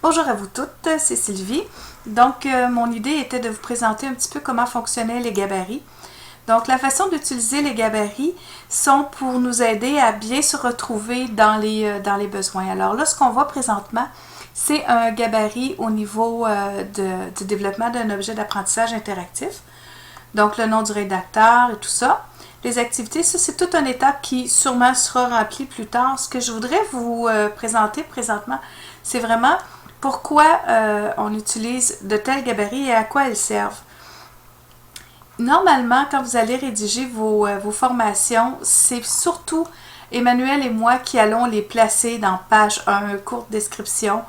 Bonjour à vous toutes, c'est Sylvie. Donc, mon idée était de vous présenter un petit peu comment fonctionnaient les gabarits. Donc, la façon d'utiliser les gabarits sont pour nous aider à bien se retrouver dans les besoins. Alors là, ce qu'on voit présentement, c'est un gabarit au niveau du développement d'un objet d'apprentissage interactif. Donc, le nom du rédacteur et tout ça. Les activités, ça c'est toute une étape qui sûrement sera remplie plus tard. Ce que je voudrais vous présenter présentement, c'est vraiment pourquoi on utilise de tels gabarits et à quoi ils servent. Normalement, quand vous allez rédiger vos formations, c'est surtout Emmanuel et moi qui allons les placer dans page 1, courte description.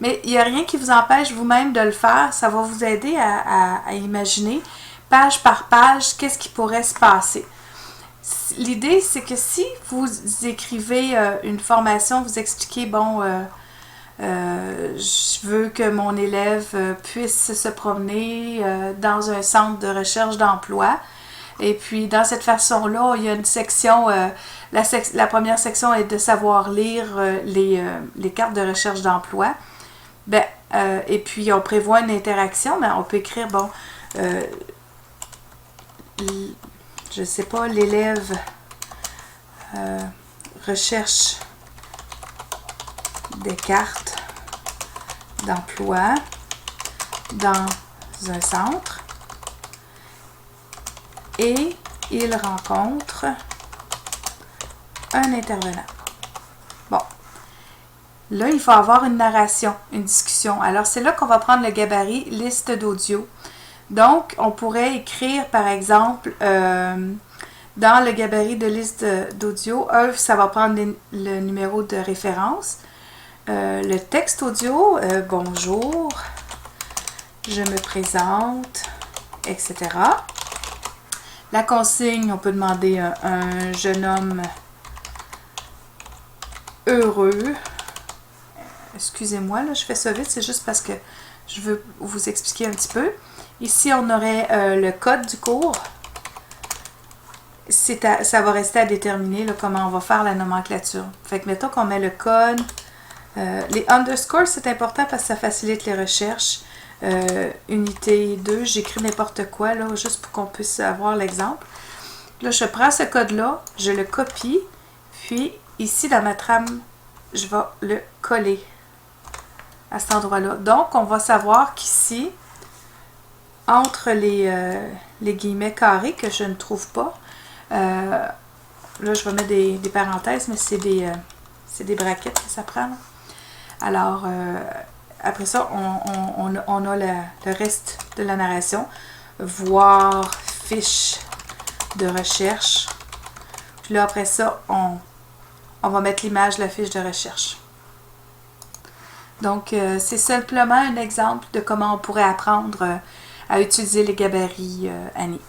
Mais il n'y a rien qui vous empêche vous-même de le faire. Ça va vous aider à imaginer, page par page, qu'est-ce qui pourrait se passer. L'idée, c'est que si vous écrivez une formation, vous expliquez, bon, je veux que mon élève puisse se promener dans un centre de recherche d'emploi. Et puis, dans cette façon-là, il y a une section, la première section est de savoir lire les cartes de recherche d'emploi. Ben, et puis, on prévoit une interaction, mais on peut écrire, bon, je sais pas, l'élève recherche des cartes d'emploi dans un centre et il rencontre un intervenant. Bon, là, il faut avoir une narration, une discussion. Alors, c'est là qu'on va prendre le gabarit liste d'audio. Donc, on pourrait écrire, par exemple, dans le gabarit de liste d'audio, ça va prendre le numéro de référence. Le texte audio, bonjour, je me présente, etc. La consigne, on peut demander un jeune homme heureux. Excusez-moi, là, je fais ça vite, c'est juste parce que je veux vous expliquer un petit peu. Ici, on aurait le code du cours. Ça va rester à déterminer là, comment on va faire la nomenclature. Fait que mettons qu'on met le code. Les underscores, c'est important parce que ça facilite les recherches. Unité 2, j'écris n'importe quoi, là, juste pour qu'on puisse avoir l'exemple. Là, je prends ce code-là, je le copie, puis ici, dans ma trame, je vais le coller à cet endroit-là. Donc, on va savoir qu'ici, entre les guillemets carrés que je ne trouve pas, là, je vais mettre des parenthèses, mais c'est des brackets que ça prend. Là. Alors, après ça, on a le reste de la narration. Voir fiche de recherche. Puis là, après ça, on va mettre l'image de la fiche de recherche. Donc, c'est simplement un exemple de comment on pourrait apprendre à utiliser les gabarits Annie.